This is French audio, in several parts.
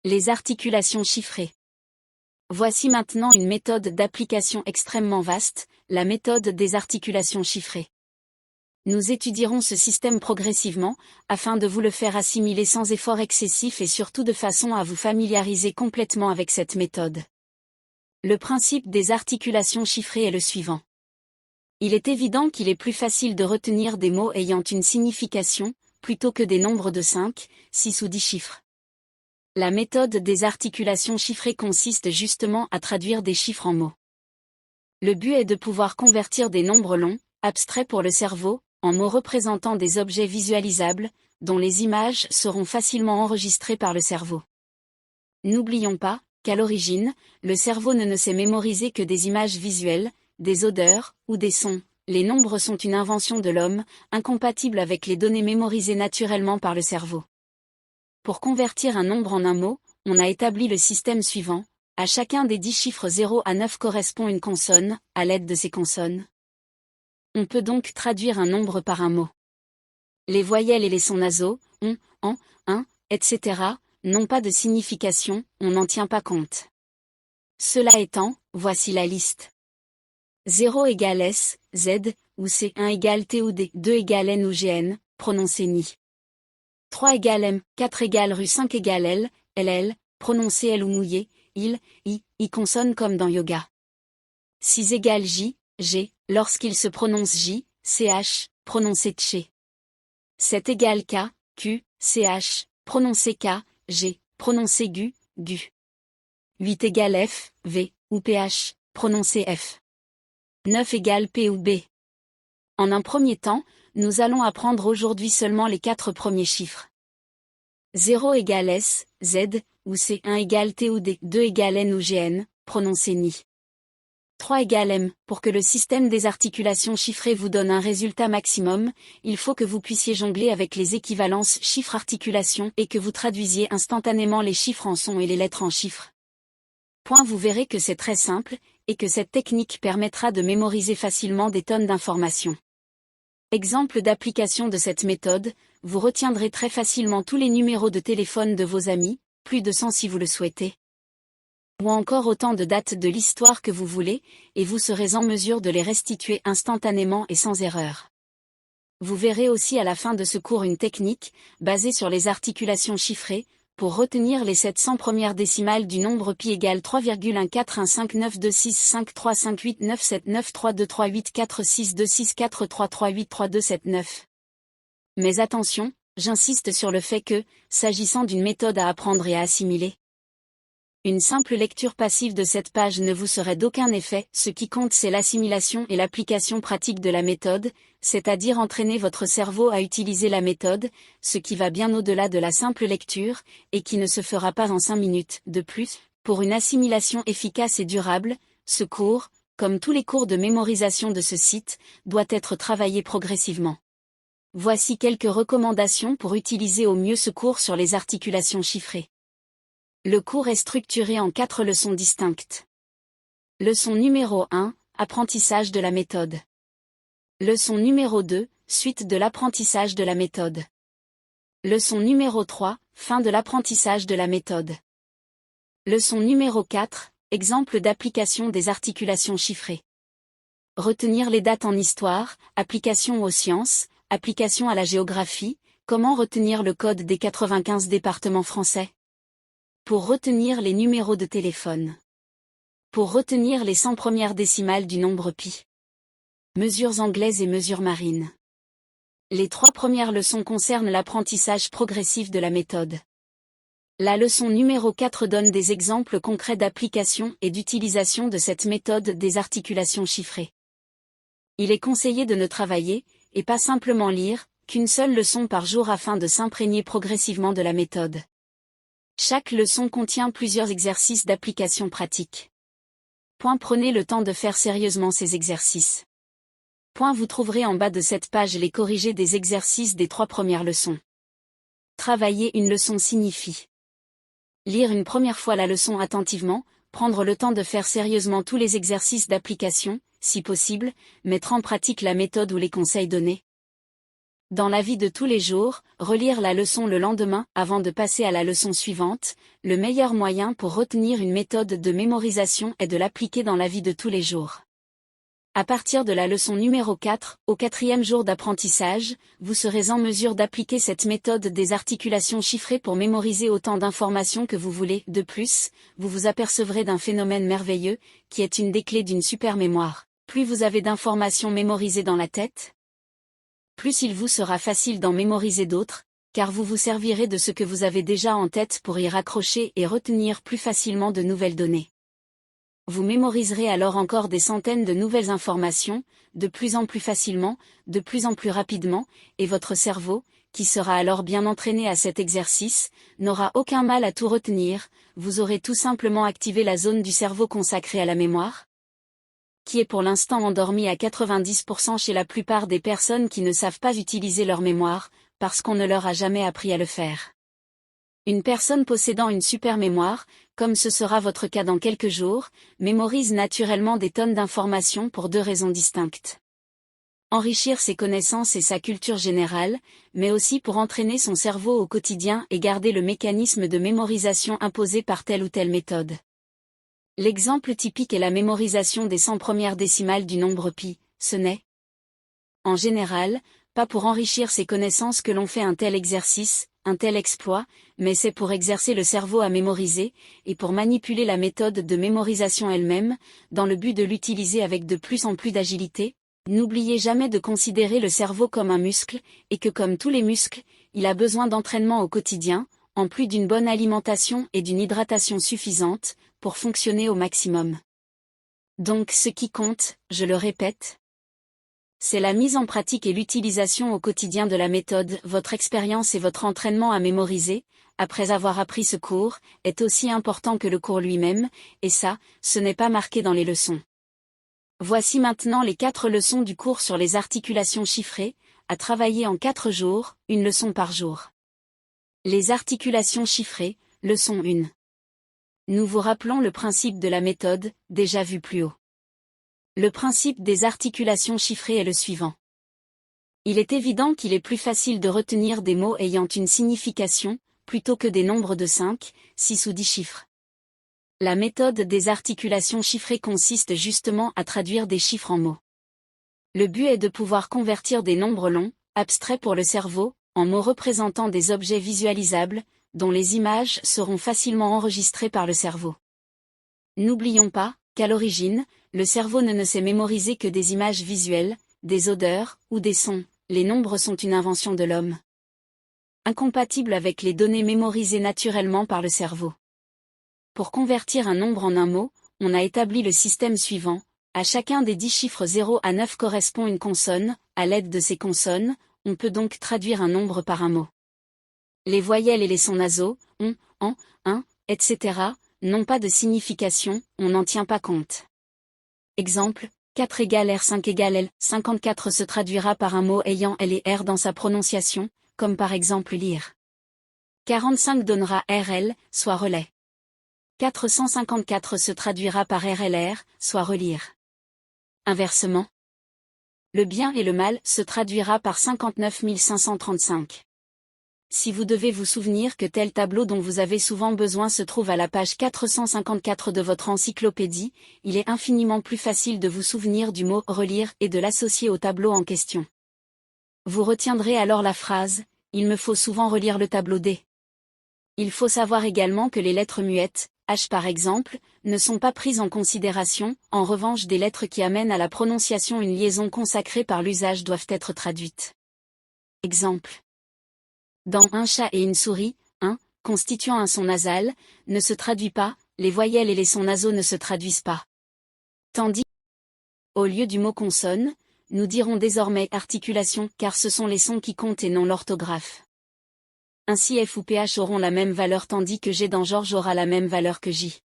Les articulations chiffrées. Voici maintenant une méthode d'application extrêmement vaste, la méthode des articulations chiffrées. Nous étudierons ce système progressivement, afin de vous le faire assimiler sans effort excessif et surtout de façon à vous familiariser complètement avec cette méthode. Le principe des articulations chiffrées est le suivant. Il est évident qu'il est plus facile de retenir des mots ayant une signification, plutôt que des nombres de 5, 6 ou 10 chiffres. La méthode des articulations chiffrées consiste justement à traduire des chiffres en mots. Le but est de pouvoir convertir des nombres longs, abstraits pour le cerveau, en mots représentant des objets visualisables, dont les images seront facilement enregistrées par le cerveau. N'oublions pas qu'à l'origine, le cerveau ne sait mémoriser que des images visuelles, des odeurs, ou des sons. Les nombres sont une invention de l'homme, incompatible avec les données mémorisées naturellement par le cerveau. Pour convertir un nombre en un mot, on a établi le système suivant. À chacun des 10 chiffres 0 à 9 correspond une consonne, à l'aide de ces consonnes. On peut donc traduire un nombre par un mot. Les voyelles et les sons nasaux, on, en, un, etc., n'ont pas de signification, on n'en tient pas compte. Cela étant, voici la liste. 0 égale S, Z, ou C, 1 égale T ou D, 2 égale N ou GN, prononcé NI. 3 égale M, 4 égale RU, 5 égale L, LL, prononcé L ou mouillé, I consonne comme dans yoga. 6 égale J, G, lorsqu'il se prononce J, CH, prononcé tché. 7 égale K, Q, CH, prononcé K, G, prononcé GU, GU. 8 égale F, V, ou PH, prononcé F. 9 égale P ou B. En un premier temps, nous allons apprendre aujourd'hui seulement les 4 premiers chiffres. 0 égale S, Z, ou C, 1 égale T ou D, 2 égale N ou GN, prononcé NI. 3 égale M. Pour que le système des articulations chiffrées vous donne un résultat maximum, il faut que vous puissiez jongler avec les équivalences chiffres-articulations et que vous traduisiez instantanément les chiffres en sons et les lettres en chiffres. Vous verrez que c'est très simple, et que cette technique permettra de mémoriser facilement des tonnes d'informations. Exemple d'application de cette méthode, vous retiendrez très facilement tous les numéros de téléphone de vos amis, plus de 100 si vous le souhaitez. Ou encore autant de dates de l'histoire que vous voulez, et vous serez en mesure de les restituer instantanément et sans erreur. Vous verrez aussi à la fin de ce cours une technique, basée sur les articulations chiffrées, pour retenir les 700 premières décimales du nombre pi égale 3,141592653589793238462643383838279. Mais attention, j'insiste sur le fait que, s'agissant d'une méthode à apprendre et à assimiler, une simple lecture passive de cette page ne vous serait d'aucun effet, ce qui compte c'est l'assimilation et l'application pratique de la méthode, c'est-à-dire entraîner votre cerveau à utiliser la méthode, ce qui va bien au-delà de la simple lecture, et qui ne se fera pas en 5 minutes. De plus, pour une assimilation efficace et durable, ce cours, comme tous les cours de mémorisation de ce site, doit être travaillé progressivement. Voici quelques recommandations pour utiliser au mieux ce cours sur les articulations chiffrées. Le cours est structuré en 4 leçons distinctes. Leçon numéro 1, apprentissage de la méthode. Leçon numéro 2, suite de l'apprentissage de la méthode. Leçon numéro 3, fin de l'apprentissage de la méthode. Leçon numéro 4, exemple d'application des articulations chiffrées. Retenir les dates en histoire, application aux sciences, application à la géographie, comment retenir le code des 95 départements français. Pour retenir les numéros de téléphone. Pour retenir les 100 premières décimales du nombre pi. Mesures anglaises et mesures marines. Les 3 premières leçons concernent l'apprentissage progressif de la méthode. La leçon numéro 4 donne des exemples concrets d'application et d'utilisation de cette méthode des articulations chiffrées. Il est conseillé de ne travailler, et pas simplement lire, qu'une seule leçon par jour afin de s'imprégner progressivement de la méthode. Chaque leçon contient plusieurs exercices d'application pratique. Prenez le temps de faire sérieusement ces exercices. Vous trouverez en bas de cette page les corrigés des exercices des 3 premières leçons. Travailler une leçon signifie lire une première fois la leçon attentivement, prendre le temps de faire sérieusement tous les exercices d'application, si possible, mettre en pratique la méthode ou les conseils donnés. Dans la vie de tous les jours, relire la leçon le lendemain avant de passer à la leçon suivante, le meilleur moyen pour retenir une méthode de mémorisation est de l'appliquer dans la vie de tous les jours. À partir de la leçon numéro 4, au 4e jour d'apprentissage, vous serez en mesure d'appliquer cette méthode des articulations chiffrées pour mémoriser autant d'informations que vous voulez. De plus, vous vous apercevrez d'un phénomène merveilleux, qui est une des clés d'une super mémoire. Plus vous avez d'informations mémorisées dans la tête, plus il vous sera facile d'en mémoriser d'autres, car vous vous servirez de ce que vous avez déjà en tête pour y raccrocher et retenir plus facilement de nouvelles données. Vous mémoriserez alors encore des centaines de nouvelles informations, de plus en plus facilement, de plus en plus rapidement, et votre cerveau, qui sera alors bien entraîné à cet exercice, n'aura aucun mal à tout retenir. Vous aurez tout simplement activé la zone du cerveau consacrée à la mémoire, qui est pour l'instant endormie à 90% chez la plupart des personnes qui ne savent pas utiliser leur mémoire, parce qu'on ne leur a jamais appris à le faire. Une personne possédant une super mémoire, comme ce sera votre cas dans quelques jours, mémorise naturellement des tonnes d'informations pour deux raisons distinctes. Enrichir ses connaissances et sa culture générale, mais aussi pour entraîner son cerveau au quotidien et garder le mécanisme de mémorisation imposé par telle ou telle méthode. L'exemple typique est la mémorisation des 100 premières décimales du nombre pi. Ce n'est, en général, pas pour enrichir ses connaissances que l'on fait un tel exercice, un tel exploit, mais c'est pour exercer le cerveau à mémoriser, et pour manipuler la méthode de mémorisation elle-même, dans le but de l'utiliser avec de plus en plus d'agilité. N'oubliez jamais de considérer le cerveau comme un muscle, et que comme tous les muscles, il a besoin d'entraînement au quotidien, en plus d'une bonne alimentation et d'une hydratation suffisante, pour fonctionner au maximum. Donc ce qui compte, je le répète, c'est la mise en pratique et l'utilisation au quotidien de la méthode. Votre expérience et votre entraînement à mémoriser, après avoir appris ce cours, est aussi important que le cours lui-même, et ça, ce n'est pas marqué dans les leçons. Voici maintenant les 4 leçons du cours sur les articulations chiffrées, à travailler en 4 jours, une leçon par jour. Les articulations chiffrées, leçon 1. Nous vous rappelons le principe de la méthode, déjà vu plus haut. Le principe des articulations chiffrées est le suivant. Il est évident qu'il est plus facile de retenir des mots ayant une signification, plutôt que des nombres de 5, 6 ou 10 chiffres. La méthode des articulations chiffrées consiste justement à traduire des chiffres en mots. Le but est de pouvoir convertir des nombres longs, abstraits pour le cerveau, en mots représentant des objets visualisables, dont les images seront facilement enregistrées par le cerveau. N'oublions pas qu'à l'origine, le cerveau ne sait mémoriser que des images visuelles, des odeurs, ou des sons. Les nombres sont une invention de l'homme, incompatible avec les données mémorisées naturellement par le cerveau. Pour convertir un nombre en un mot, on a établi le système suivant. À chacun des 10 chiffres 0 à 9 correspond une consonne. À l'aide de ces consonnes, on peut donc traduire un nombre par un mot. Les voyelles et les sons nasaux, on, en, etc., n'ont pas de signification, on n'en tient pas compte. Exemple, 4 égale R 5 égale L, 54 se traduira par un mot ayant L et R dans sa prononciation, comme par exemple lire. 45 donnera RL, soit relais. 454 se traduira par RLR, soit relire. Inversement, le bien et le mal se traduira par 59 535. Si vous devez vous souvenir que tel tableau dont vous avez souvent besoin se trouve à la page 454 de votre encyclopédie, il est infiniment plus facile de vous souvenir du mot « relire » et de l'associer au tableau en question. Vous retiendrez alors la phrase « Il me faut souvent relire le tableau D ». Il faut savoir également que les lettres muettes, H par exemple, ne sont pas prises en considération. En revanche, des lettres qui amènent à la prononciation une liaison consacrée par l'usage doivent être traduites. Exemple. Dans un chat et une souris, un, constituant un son nasal, ne se traduit pas, les voyelles et les sons nasaux ne se traduisent pas. Tandis, au lieu du mot consonne, nous dirons désormais articulation car ce sont les sons qui comptent et non l'orthographe. Ainsi F ou PH auront la même valeur tandis que G dans Georges aura la même valeur que J.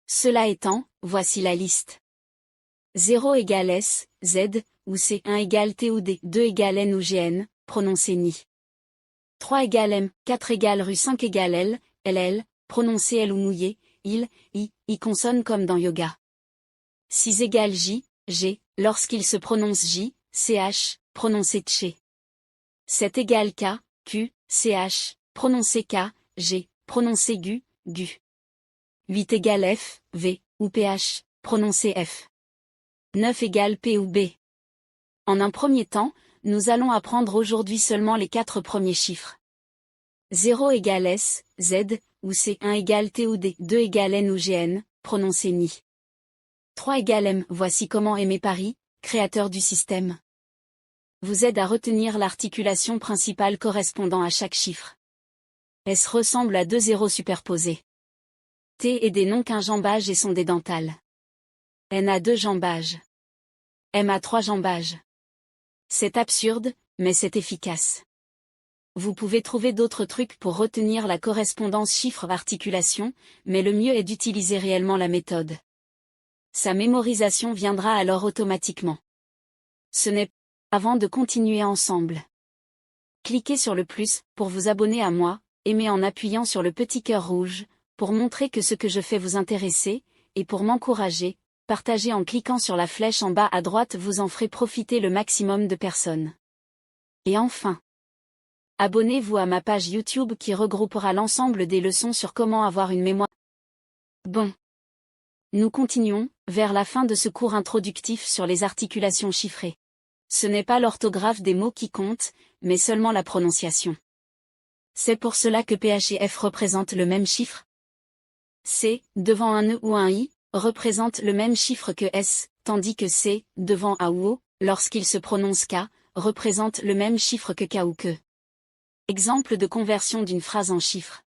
Cela étant, voici la liste. 0 égale S, Z, ou C, 1 égale T ou D, 2 égale N ou GN, prononcé NI. 3 égale M, 4 égale Rue, 5 égale L, LL, prononcé L ou mouillé, I consonne comme dans yoga. 6 égale J, G, lorsqu'il se prononce J, CH, prononcé Tché. 7 égale K, Q, CH, prononcé K, G, prononcé GU, GU. 8 égale F, V, ou PH, prononcé F. 9 égale P ou B. En un premier temps, nous allons apprendre aujourd'hui seulement les 4 premiers chiffres. 0 égale S, Z, ou C. 1 égale T ou D. 2 égale N ou GN, prononcé NI. 3 égale M. Voici comment Aimé Paris, créateur du système, vous aide à retenir l'articulation principale correspondant à chaque chiffre. S ressemble à 2 zéros superposés. T est des noms qu'un jambage et sont des dentales. N a 2 jambages. M a 3 jambages. C'est absurde, mais c'est efficace. Vous pouvez trouver d'autres trucs pour retenir la correspondance chiffre-articulation, mais le mieux est d'utiliser réellement la méthode. Sa mémorisation viendra alors automatiquement. Ce n'est pas avant de continuer ensemble. Cliquez sur le plus pour vous abonner à moi, aimez en appuyant sur le petit cœur rouge, pour montrer que ce que je fais vous intéresse, et pour m'encourager, partagez en cliquant sur la flèche en bas à droite, vous en ferez profiter le maximum de personnes. Et enfin, abonnez-vous à ma page YouTube qui regroupera l'ensemble des leçons sur comment avoir une mémoire. Bon. Nous continuons, vers la fin de ce cours introductif sur les articulations chiffrées. Ce n'est pas l'orthographe des mots qui compte, mais seulement la prononciation. C'est pour cela que PH et F représentent le même chiffre. C, devant un E ou un I, représente le même chiffre que S, tandis que C, devant A ou O, lorsqu'il se prononce K, représente le même chiffre que K ou que. Exemple de conversion d'une phrase en chiffres.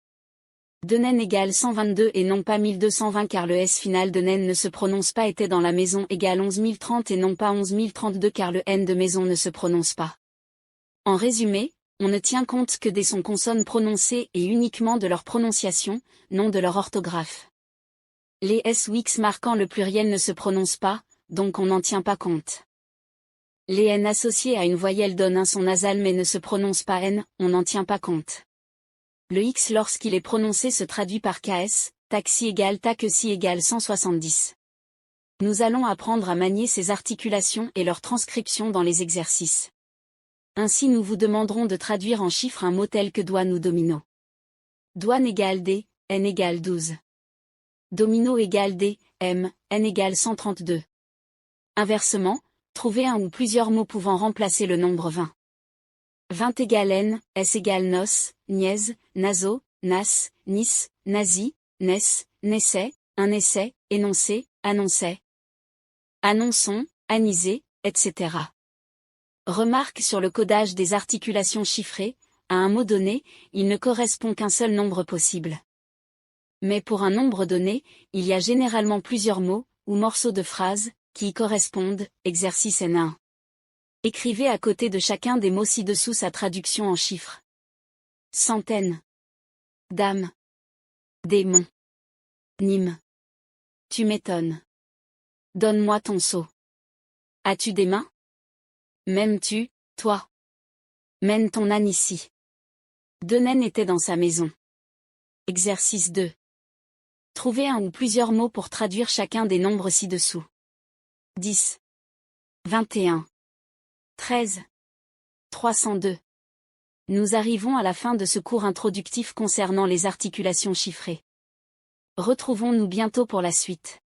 De Nen égale 122 et non pas 1220 car le S final de Nen ne se prononce pas. Était dans la maison égale 11030 et non pas 11032 car le N de maison ne se prononce pas. En résumé, on ne tient compte que des sons consonnes prononcées et uniquement de leur prononciation, non de leur orthographe. Les S ou X marquant le pluriel ne se prononcent pas, donc on n'en tient pas compte. Les N associés à une voyelle donnent un son nasal mais ne se prononcent pas N, on n'en tient pas compte. Le X lorsqu'il est prononcé se traduit par KS, taxi égale taquesi égale 170. Nous allons apprendre à manier ces articulations et leur transcription dans les exercices. Ainsi nous vous demanderons de traduire en chiffres un mot tel que douane ou domino. Douane égale D, N égale 12. Domino égale D, M, N égale 132. Inversement, trouvez un ou plusieurs mots pouvant remplacer le nombre 20. 20 égale N, S égale nos, niaise, naso, nas, nis, nazi, nes, nessai, un essai, énoncé, annonçait. Annonçons, anisé, etc. Remarque sur le codage des articulations chiffrées, à un mot donné, il ne correspond qu'un seul nombre possible. Mais pour un nombre donné, il y a généralement plusieurs mots, ou morceaux de phrases, qui y correspondent, exercice N1. Écrivez à côté de chacun des mots ci-dessous sa traduction en chiffres. Centaine. Dame. Démon. Nîmes. Tu m'étonnes. Donne-moi ton seau. As-tu des mains? M'aimes-tu, toi? Mène ton âne ici. Deux naines étaient dans sa maison. Exercice 2. Trouvez un ou plusieurs mots pour traduire chacun des nombres ci-dessous. 10. 21. 13. 302. Nous arrivons à la fin de ce cours introductif concernant les articulations chiffrées. Retrouvons-nous bientôt pour la suite.